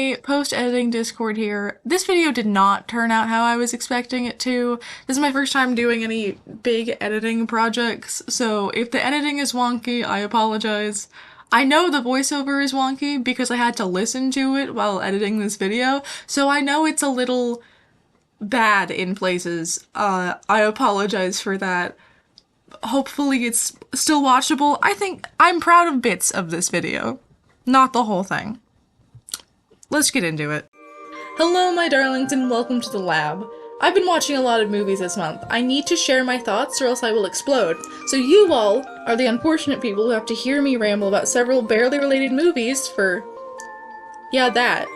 Hey, post-editing Discord here. This video did not turn out how I was expecting it to. This is my first time doing any big editing projects, so if the editing is wonky, I apologize. I know the voiceover is wonky because I had to listen to it while editing this video, so I know it's a little bad in places. I apologize for that. Hopefully it's still watchable. I think I'm proud of bits of this video, not the whole thing. Let's get into it. Hello, my darlings, and welcome to the lab. I've been watching a lot of movies this month. I need to share my thoughts or else I will explode. So you all are the unfortunate people who have to hear me ramble about several barely related movies for... yeah, that.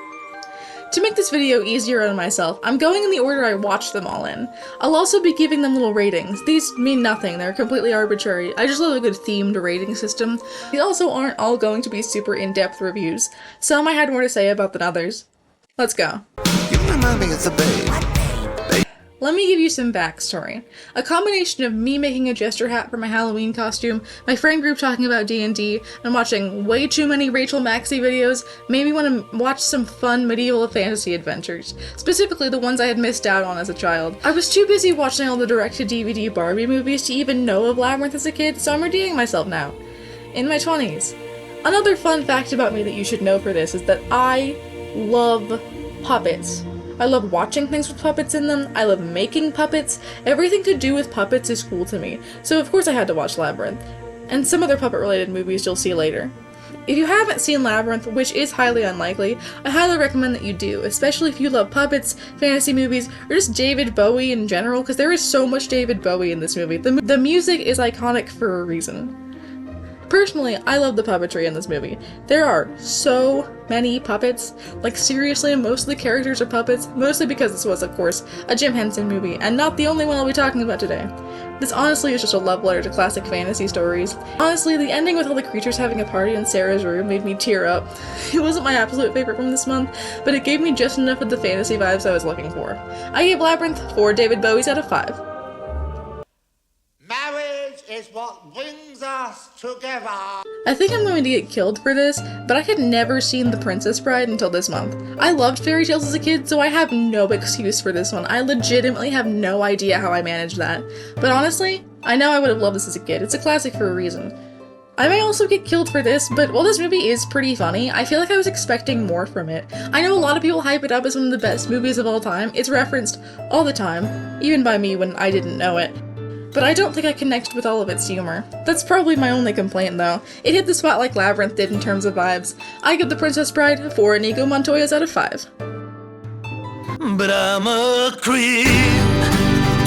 To make this video easier on myself, I'm going in the order I watched them all in. I'll also be giving them little ratings. These mean nothing, they're completely arbitrary. I just love a good themed rating system. These also aren't all going to be super in-depth reviews. Some I had more to say about than others. Let's go. You remind me of the babe. Let me give you some backstory. A combination of me making a jester hat for my Halloween costume, my friend group talking about D&D, and watching way too many Rachel Maxey videos made me want to watch some fun medieval fantasy adventures, specifically the ones I had missed out on as a child. I was too busy watching all the direct-to-DVD Barbie movies to even know of Labyrinth as a kid, so I'm redeeming myself now. In my 20s. Another fun fact about me that you should know for this is that I love puppets. I love watching things with puppets in them, I love making puppets, everything to do with puppets is cool to me, so of course I had to watch Labyrinth, and some other puppet-related movies you'll see later. If you haven't seen Labyrinth, which is highly unlikely, I highly recommend that you do, especially if you love puppets, fantasy movies, or just David Bowie in general, because there is so much David Bowie in this movie. The music is iconic for a reason. Personally, I love the puppetry in this movie. There are so many puppets. Like, seriously, most of the characters are puppets, mostly because this was, of course, a Jim Henson movie, and not the only one I'll be talking about today. This honestly is just a love letter to classic fantasy stories. Honestly, the ending with all the creatures having a party in Sarah's room made me tear up. It wasn't my absolute favorite from this month, but it gave me just enough of the fantasy vibes I was looking for. I gave Labyrinth 4 David Bowies out of 5. Marriage is what brings us together. I think I'm going to get killed for this, but I had never seen The Princess Bride until this month. I loved fairy tales as a kid, so I have no excuse for this one. I legitimately have no idea how I managed that. But honestly, I know I would have loved this as a kid. It's a classic for a reason. I may also get killed for this, but while this movie is pretty funny, I feel like I was expecting more from it. I know a lot of people hype it up as one of the best movies of all time. It's referenced all the time, even by me when I didn't know it. But I don't think I connected with all of its humor. That's probably my only complaint, though. It hit the spot like Labyrinth did in terms of vibes. I give The Princess Bride 4 Inigo Montoyas out of 5. But I'm a creep.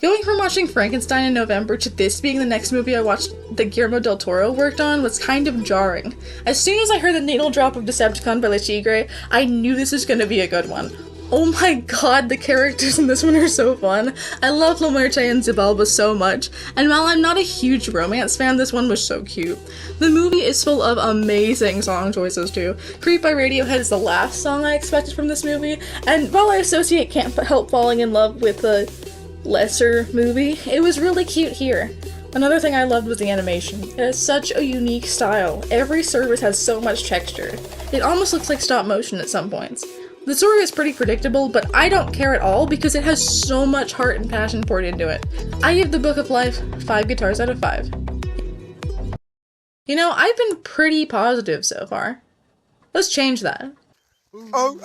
Going from watching Frankenstein in November to this being the next movie I watched that Guillermo del Toro worked on was kind of jarring. As soon as I heard the needle drop of Decepticon by Le Tigre, I knew this was gonna be a good one. Oh my god, the characters in this one are so fun. I love La Muerte and Xibalba so much, and while I'm not a huge romance fan, this one was so cute. The movie is full of amazing song choices too. Creep by Radiohead is the last song I expected from this movie, and while I associate Can't Help Falling in Love with a lesser movie, it was really cute here. Another thing I loved was the animation. It has such a unique style. Every surface has so much texture. It almost looks like stop motion at some points. The story is pretty predictable, but I don't care at all because it has so much heart and passion poured into it. I give The Book of Life 5 guitars out of 5. You know, I've been pretty positive so far. Let's change that. Oh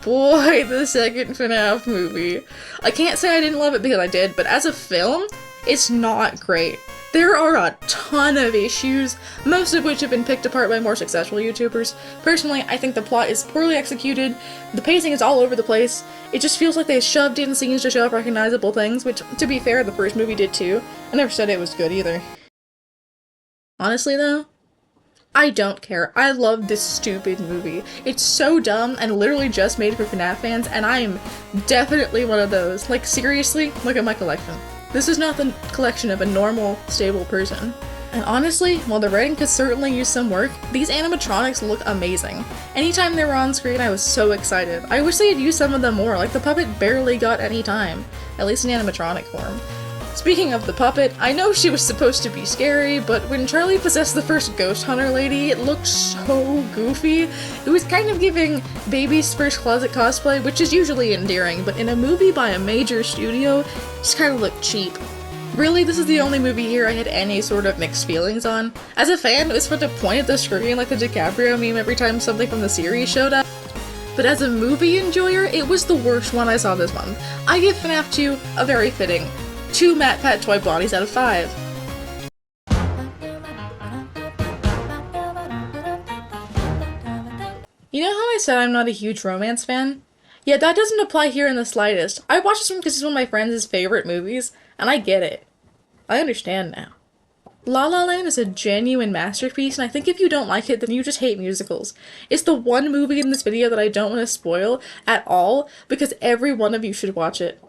boy, the second FNAF movie. I can't say I didn't love it because I did, but as a film, it's not great. There are a ton of issues, most of which have been picked apart by more successful YouTubers. Personally, I think the plot is poorly executed, the pacing is all over the place, it just feels like they shoved in scenes to show off recognizable things, which, to be fair, the first movie did too. I never said it was good either. Honestly though, I don't care. I love this stupid movie. It's so dumb and literally just made for FNAF fans, and I am definitely one of those. Like, seriously, look at my collection. This is not the collection of a normal, stable person. And honestly, while the writing could certainly use some work, these animatronics look amazing. Anytime they were on screen, I was so excited. I wish they had used some of them more, like the puppet barely got any time, at least in animatronic form. Speaking of the puppet, I know she was supposed to be scary, but when Charlie possessed the first ghost hunter lady, it looked so goofy. It was kind of giving baby's first closet cosplay, which is usually endearing, but in a movie by a major studio, it just kind of looked cheap. Really, this is the only movie here I had any sort of mixed feelings on. As a fan, it was fun to point at the screen like the DiCaprio meme every time something from the series showed up. But as a movie enjoyer, it was the worst one I saw this month. I give FNAF 2 a very fitting 2 MatPat toy bodies out of 5. You know how I said I'm not a huge romance fan? Yeah, that doesn't apply here in the slightest. I watched this one because it's one of my friends' favorite movies, and I get it. I understand now. La La Land is a genuine masterpiece, and I think if you don't like it, then you just hate musicals. It's the one movie in this video that I don't want to spoil at all, because every one of you should watch it.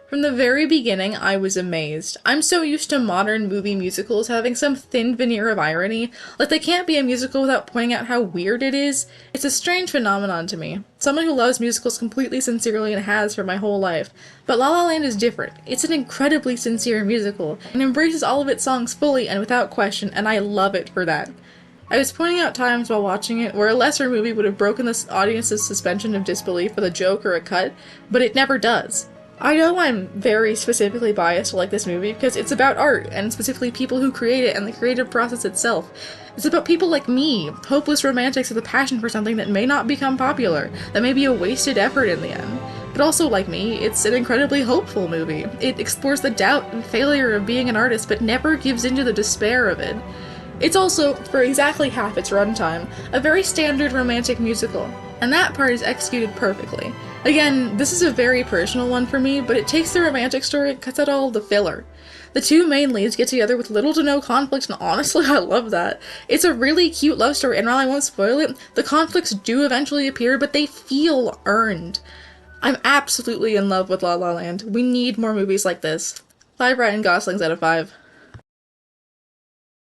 From the very beginning, I was amazed. I'm so used to modern movie musicals having some thin veneer of irony, like they can't be a musical without pointing out how weird it is. It's a strange phenomenon to me. Someone who loves musicals completely sincerely and has for my whole life. But La La Land is different. It's an incredibly sincere musical, and embraces all of its songs fully and without question, and I love it for that. I was pointing out times while watching it where a lesser movie would have broken the audience's suspension of disbelief with a joke or a cut, but it never does. I know I'm very specifically biased to like this movie because it's about art, and specifically people who create it and the creative process itself. It's about people like me, hopeless romantics with a passion for something that may not become popular, that may be a wasted effort in the end. But also, like me, it's an incredibly hopeful movie. It explores the doubt and failure of being an artist, but never gives into the despair of it. It's also, for exactly half its runtime, a very standard romantic musical, and that part is executed perfectly. Again, this is a very personal one for me, but it takes the romantic story and cuts out all of the filler. The two main leads get together with little to no conflict, and honestly, I love that. It's a really cute love story, and while I won't spoil it, the conflicts do eventually appear, but they feel earned. I'm absolutely in love with La La Land. We need more movies like this. 5 Ryan Goslings out of 5.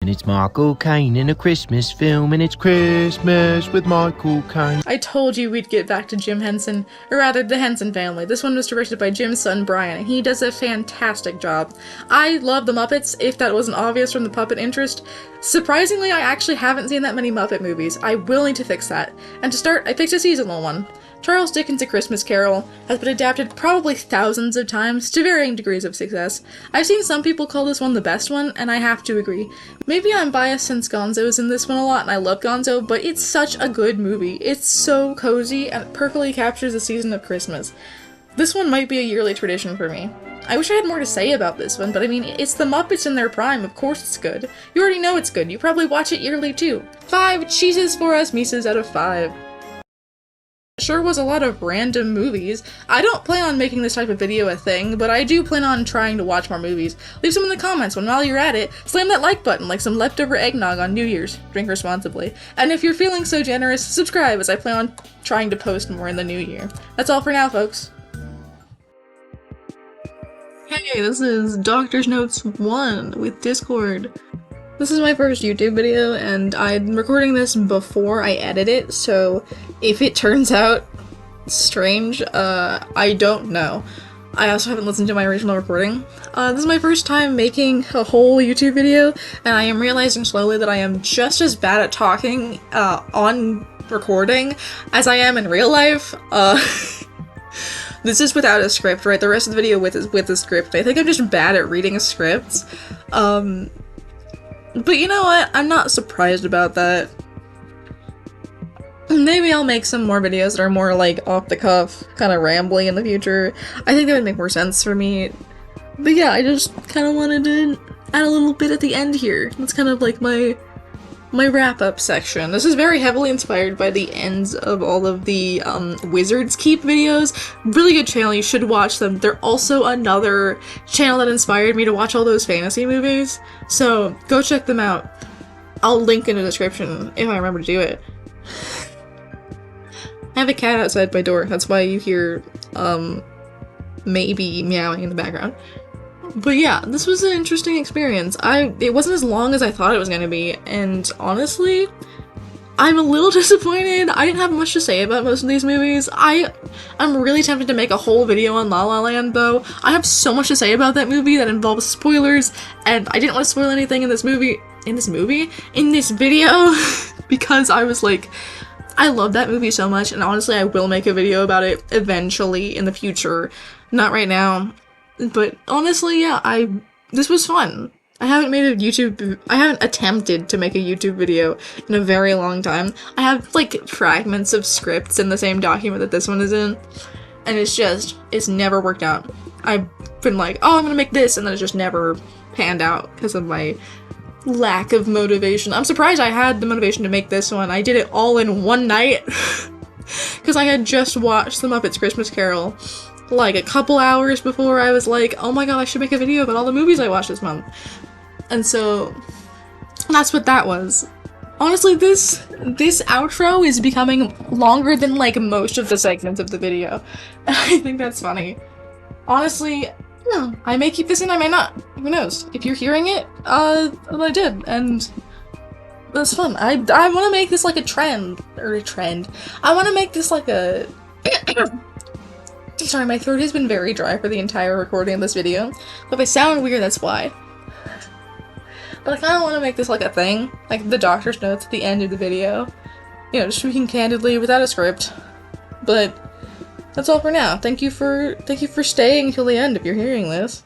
And it's Michael Caine in a Christmas film, and it's Christmas with Michael Caine. I told you we'd get back to Jim Henson, or rather, the Henson family. This one was directed by Jim's son, Brian, and he does a fantastic job. I love the Muppets, if that wasn't obvious from the puppet interest. Surprisingly, I actually haven't seen that many Muppet movies. I will need to fix that. And to start, I picked a seasonal one. Charles Dickens' A Christmas Carol has been adapted probably thousands of times to varying degrees of success. I've seen some people call this one the best one, and I have to agree. Maybe I'm biased since Gonzo's in this one a lot, and I love Gonzo, but it's such a good movie. It's so cozy, and it perfectly captures the season of Christmas. This one might be a yearly tradition for me. I wish I had more to say about this one, but I mean, it's the Muppets in their prime, of course it's good. You already know it's good, you probably watch it yearly too. 5 cheeses for us Mises out of 5. Sure was a lot of random movies. I don't plan on making this type of video a thing, but I do plan on trying to watch more movies. Leave some in the comments, and while you're at it, slam that like button like some leftover eggnog on New Year's. Drink responsibly. And if you're feeling so generous, subscribe, as I plan on trying to post more in the new year. That's all for now, folks. Hey, this is Doctor's Notes 1 with Discord. This is my first YouTube video, and I'm recording this before I edit it, so if it turns out strange, I don't know. I also haven't listened to my original recording. This is my first time making a whole YouTube video, and I am realizing slowly that I am just as bad at talking on recording as I am in real life. This is without a script, right? The rest of the video with a script. I think I'm just bad at reading scripts. But you know what? I'm not surprised about that. Maybe I'll make some more videos that are more like off the cuff, kind of rambly in the future. I think that would make more sense for me. But yeah, I just kind of wanted to add a little bit at the end here. That's kind of like my wrap-up section. This is very heavily inspired by the ends of all of the Wizards Keep videos. Really good channel, you should watch them. They're also another channel that inspired me to watch all those fantasy movies, so go check them out. I'll link in the description if I remember to do it. I have a cat outside my door, that's why you hear maybe meowing in the background. But yeah, this was an interesting experience. It wasn't as long as I thought it was gonna be, and honestly, I'm a little disappointed. I didn't have much to say about most of these movies. I'm really tempted to make a whole video on La La Land, though. I have so much to say about that movie that involves spoilers, and I didn't want to spoil anything in this video, because I was like, I love that movie so much, and honestly, I will make a video about it eventually in the future. Not right now, but honestly, yeah, this was fun. I haven't attempted to make a YouTube video in a very long time. I have, like, fragments of scripts in the same document that this one is in, and it's never worked out. I've been like, oh, I'm gonna make this, and then it's just never panned out because of my lack of motivation. I'm surprised I had the motivation to make this one. I did it all in one night, because I had just watched The Muppets Christmas Carol like a couple hours before I was like, oh my god, I should make a video about all the movies I watched this month. And so that's what that was. Honestly, this outro is becoming longer than like most of the segments of the video. I think that's funny. Honestly, no, I may keep this in, I may not. Who knows? If you're hearing it, I did, and that's fun. I want to make this like a trend. I want to make this like a sorry, my throat has been very dry for the entire recording of this video. So if I sound weird, that's why. But I kind of want to make this like a thing, like the doctor's notes at the end of the video. You know, speaking candidly without a script. But that's all for now. Thank you for staying till the end if you're hearing this.